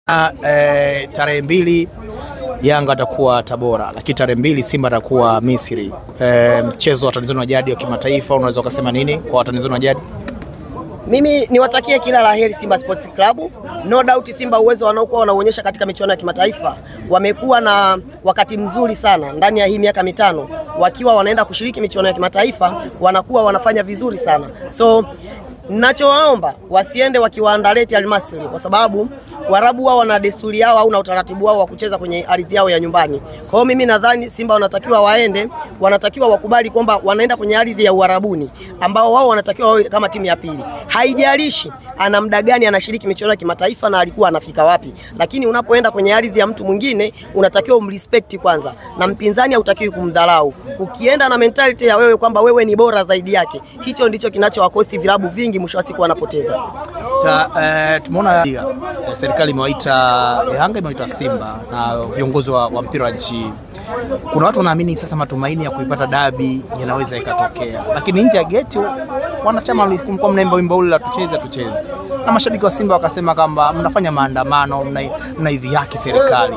Tarehe 2 Yanga atakuwa Tabora, lakini tarehe 2 Simba atakuwa Misri. Mchezo wa Tanzania wa jadi wa kimataifa, unaweza ukasema nini kwa Tanzania wa jadi? Mimi niwatakie kila laheri Simba Sports Club. No doubt Simba uwezo wanaokuwa wanaonyesha katika michuano ya kimataifa. Wamekuwa na wakati mzuri sana ndani ya hii miaka 5 wakiwa wanaenda kushiriki michuano ya kimataifa, wanakuwa wanafanya vizuri sana. So ninachowaomba wasiende wakiwaandaleti Al-Masri kwa sababu Waarabu wao wana desturi yao au na utaratibu wao wa kucheza kwenye ardhi yao ya nyumbani. Kwa hiyo mimi nadhani Simba wanatakiwa wakubali kwamba wanaenda kwenye ardhi ya Uarabuni ambao wao wanatakiwa wawe kama timu ya pili. Haijalishi ana muda gani anashiriki michuano ya kimataifa na alikuwa anafika wapi, lakini unapoenda kwenye ardhi ya mtu mwingine unatakiwa umrespect kwanza, na mpinzani hautakiwi kumdharau. Ukienda na mentality ya wewe kwamba wewe ni bora zaidi yake, hicho ndicho kinachowakosti vilabu vingi, mwisho wa siku wanapoteza. Tumeona serikali imewaita Yanga, imewaita Simba na viongozi wa mpira wa nchi. Kuna watu wanaamini sasa matumaini ya kuipata dabi yanaweza ikatokea, lakini nje ya geti wanachama walikuwa mnaimba wimbo ule la tucheze, na mashabiki wa Simba wakasema kwamba mnafanya maandamano, mnaidhihaki serikali.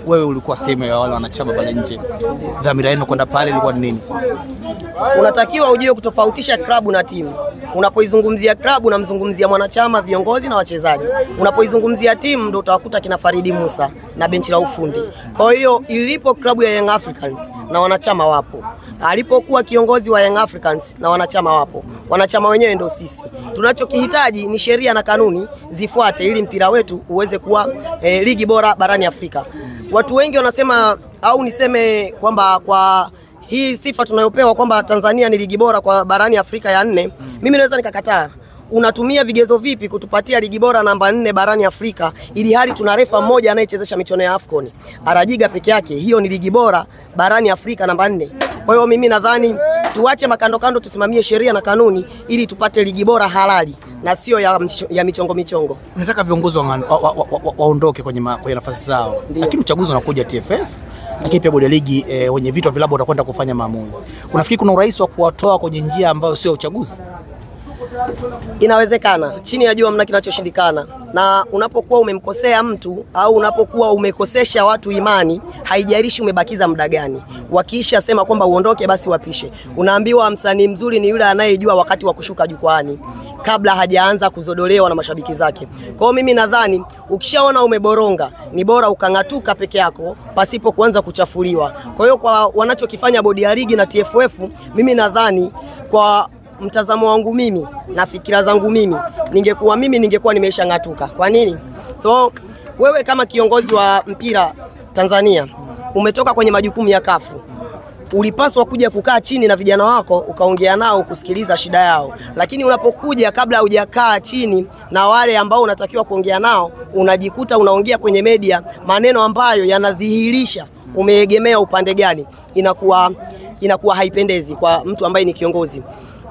Wewe ulikuwa sehemu ya wale wanachama pale nje, dhamira yenu kwenda pale ilikuwa nini? Unatakiwa ujue kutofautisha klabu na timu. Unapoizungumzia klabu unamzungumzia mwanachama, viongozi na wachezaji. Unapoizungumzia timu ndio utakuta kina Faridi Musa na benchi la ufundi. Kwa hiyo ilipo klabu ya Young Africans na wanachama wapo, alipokuwa kiongozi wa Young Africans na wanachama wapo, wanachama wenyewe ndio sisi. Tunachokihitaji ni sheria na kanuni zifuate ili mpira wetu uweze kuwa ligi bora barani Afrika. Watu wengi wanasema au niseme kwamba kwa hii sifa tunayopewa kwamba Tanzania ni ligi bora kwa barani Afrika ya 4, mimi naweza nikakataa. Unatumia vigezo vipi kutupatia ligi bora namba 4 barani Afrika ili hali tuna refa mmoja anayechezesha michuano ya AFCON? Arajiga peke yake, hiyo ni ligi bora barani Afrika namba 4. Kwa hiyo mimi nadhani tuache makando, tusimamie sheria na kanuni ili tupate ligi bora halali na sio ya michongo. Nataka viongozi waondoke kwenye nafasi zao. Lakini uchaguzi unakuja TFF, lakini pia bodi ya ligi wenye vitu vilabu watakwenda kufanya maamuzi. Unafikiri kuna urahisi wa kuwatoa kwenye njia ambayo sio uchaguzi? Inawezekana. Chini ya jua mna kinachoshindikana. Na unapokuwa umemkosea mtu au unapokuwa umekosesha watu imani, haijalishi umebakiza muda gani. Wakiisha sema kwamba uondoke, basi wapishe. Unaambiwa msanii mzuri ni yule anayejua wakati wa kushuka jukwani kabla hajaanza kuzodolewa na mashabiki zake. Kwa hiyo mimi nadhani ukishaona umeboronga, ni bora ukangatuka peke yako pasipo kuanza kuchafuliwa. Kwa hiyo kwa wanachokifanya bodi ya ligi na TFF, mimi nadhani kwa mtazamo wangu mimi na fikira zangu mimi, ningekuwa nimeshangatuka. Kwa nini? So wewe kama kiongozi wa mpira Tanzania umetoka kwenye majukumu ya kafu, ulipaswa kuja kukaa chini na vijana wako ukaongea nao, kusikiliza shida yao. Lakini unapokuja kabla hujakaa chini na wale ambao unatakiwa kuongea nao, unajikuta unaongea kwenye media maneno ambayo yanadhihirisha umeegemea upande gani. Inakuwa haipendezi kwa mtu ambaye ni kiongozi.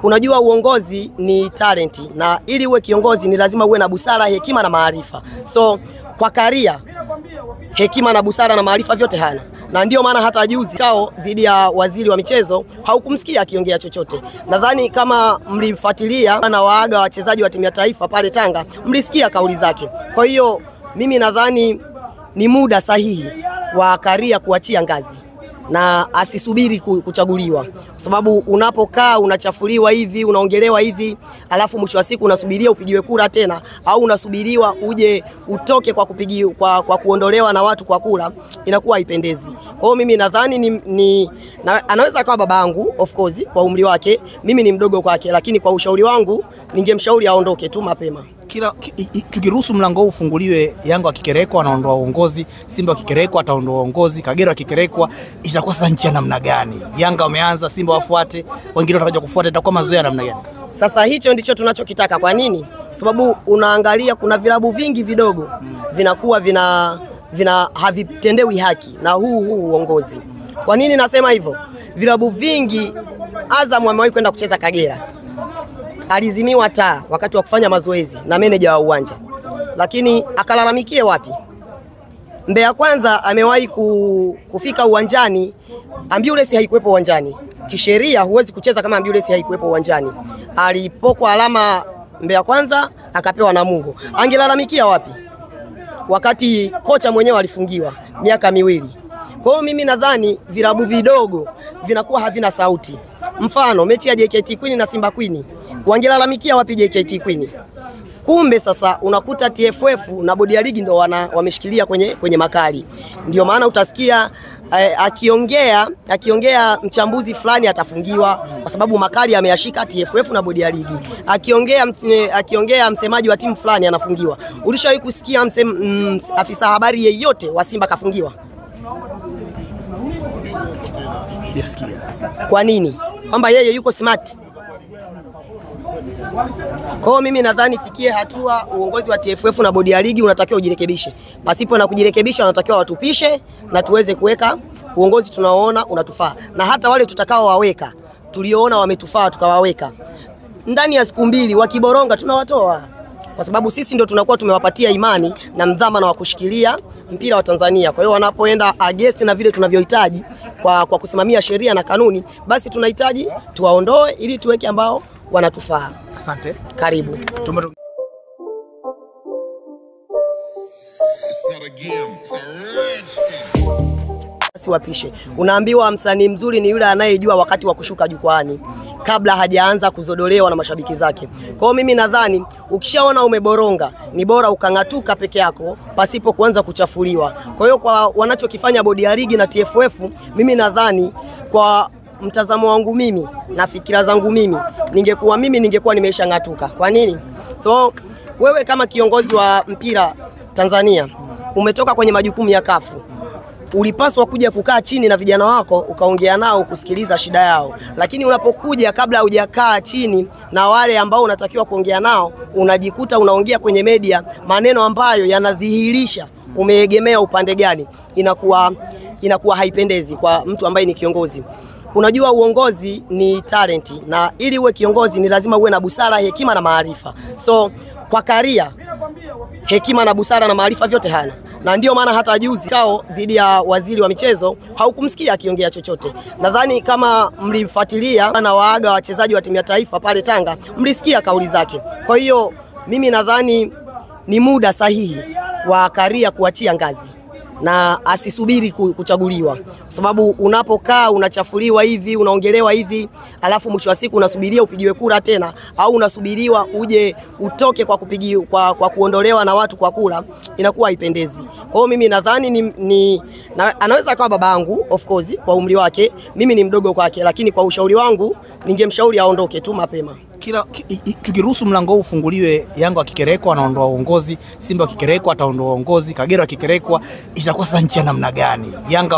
Unajua uongozi ni talenti, na ili uwe kiongozi ni lazima uwe na busara, hekima na maarifa. So kwa Karia, hekima na busara na maarifa vyote hana. Na ndio maana hata juzi kao dhidi ya waziri wa michezo haukumsikia akiongea chochote. Nadhani kama mlimfuatilia na waaga wachezaji wa timu ya taifa pale Tanga, mlisikia kauli zake. Kwa hiyo mimi nadhani ni muda sahihi wa Karia kuachia ngazi na asisubiri kuchaguliwa, kwa sababu unapokaa unachafuliwa hivi, unaongelewa hivi, alafu mwisho wa siku unasubiria upigiwe kura tena, au unasubiriwa uje utoke kwa kuondolewa na watu kwa kura, inakuwa haipendezi. Kwa hiyo mimi nadhani anaweza kuwa babangu, of course kwa umri wake, mimi ni mdogo kwake, lakini kwa ushauri wangu ningemshauri aondoke tu mapema. Tukiruhusu mlango huu ufunguliwe, Yanga akikerekwa anaondoa uongozi, Simba akikerekwa ataondoa uongozi, Kagera akikerekwa, itakuwa sasa nchi ya namna gani? Yanga wameanza, Simba wafuate, wengine watakuja kufuata, itakuwa mazoea namna gani? Sasa hicho ndicho tunachokitaka. Kwa nini? Sababu unaangalia kuna vilabu vingi vidogo vinakuwa havitendewi haki na huu uongozi. Kwa nini nasema hivyo? Vilabu vingi, Azam amewahi kwenda kucheza Kagera, alizimiwa taa wakati wa kufanya mazoezi na meneja wa uwanja, lakini akalalamikie wapi? Mbeya Kwanza amewahi kufika uwanjani, ambulance haikuwepo uwanjani. Kisheria huwezi kucheza kama ambulance haikuwepo uwanjani. Alipokwa alama Mbeya Kwanza akapewa Namungo. Angelalamikia wapi? wakati kocha mwenyewe alifungiwa miaka 2. Kwa hiyo mimi nadhani vilabu vidogo vinakuwa havina sauti. Mfano mechi ya JKT Queen na Simba Queen, wangelalamikia wapi JKT Queen? Kumbe sasa unakuta TFF na bodi ya ligi ndio wameshikilia kwenye makali. Ndio maana utasikia akiongea mchambuzi fulani atafungiwa kwa sababu makali ameyashika TFF na bodi ya ligi. Akiongea msemaji wa timu fulani anafungiwa. Ulishawahi kusikia afisa habari yeyote wa Simba kafungiwa? Sijasikia. Kwa nini? Kwamba yeye yuko smart. Kwa hiyo mimi nadhani fikie hatua uongozi wa TFF na bodi ya ligi unatakiwa ujirekebishe. Pasipo na kujirekebisha wanatakiwa watupishe na tuweze kuweka uongozi tunaoona unatufaa. Na hata wale tutakao waweka, tuliona wametufaa tukawaweka, ndani ya siku 2 wakiboronga tunawatoa. Kwa sababu sisi ndio tunakuwa tumewapatia imani na mdhamana wa kushikilia mpira wa Tanzania. Kwa hiyo wanapoenda against na vile tunavyohitaji kwa kusimamia sheria na kanuni, basi tunahitaji tuwaondoe ili tuweke ambao wanatufaa. Asante. Karibu. Wapishe. Unaambiwa msanii mzuri ni yule anayejua wakati wa kushuka jukwani kabla hajaanza kuzodolewa na mashabiki zake. Kwa hiyo mimi nadhani ukishaona umeboronga ni bora ukang'atuka peke yako pasipo kuanza kuchafuliwa. Kwa hiyo kwa wanachokifanya bodi ya ligi na TFF, mimi nadhani kwa mtazamo wangu mimi na fikira zangu mimi ningekuwa nimeisha ng'atuka. Kwa nini? So wewe kama kiongozi wa mpira Tanzania umetoka kwenye majukumu ya kafu, ulipaswa kuja kukaa chini na vijana wako ukaongea nao kusikiliza shida yao. Lakini unapokuja kabla hujakaa chini na wale ambao unatakiwa kuongea nao, unajikuta unaongea kwenye media maneno ambayo yanadhihirisha umeegemea upande gani. Inakuwa haipendezi kwa mtu ambaye ni kiongozi. Unajua uongozi ni talenti, na ili uwe kiongozi ni lazima uwe na busara, hekima na maarifa. So kwa Karia hekima na busara na maarifa vyote hana. Na ndio maana hata juzi kao dhidi ya waziri wa michezo haukumsikia akiongea chochote. Nadhani kama mlimfuatilia na waaga wachezaji wa timu ya taifa pale Tanga, mlisikia kauli zake. Kwa hiyo mimi nadhani ni muda sahihi wa Karia kuachia ngazi na asisubiri kuchaguliwa, kwa sababu unapokaa unachafuliwa hivi, unaongelewa hivi, alafu mwisho wa siku unasubiria upigiwe kura tena, au unasubiriwa uje utoke kwa kuondolewa na watu kwa kura, inakuwa haipendezi. Kwa hiyo mimi nadhani anaweza kuwa babangu, of course kwa umri wake, mimi ni mdogo kwake, lakini kwa ushauri wangu ningemshauri aondoke tu mapema. Tukiruhusu mlango huu ufunguliwe, Yanga akikerekwa anaondoa uongozi, Simba akikerekwa ataondoa uongozi, Kagera akikerekwa, itakuwa sasa nchi ya namna gani? Yanga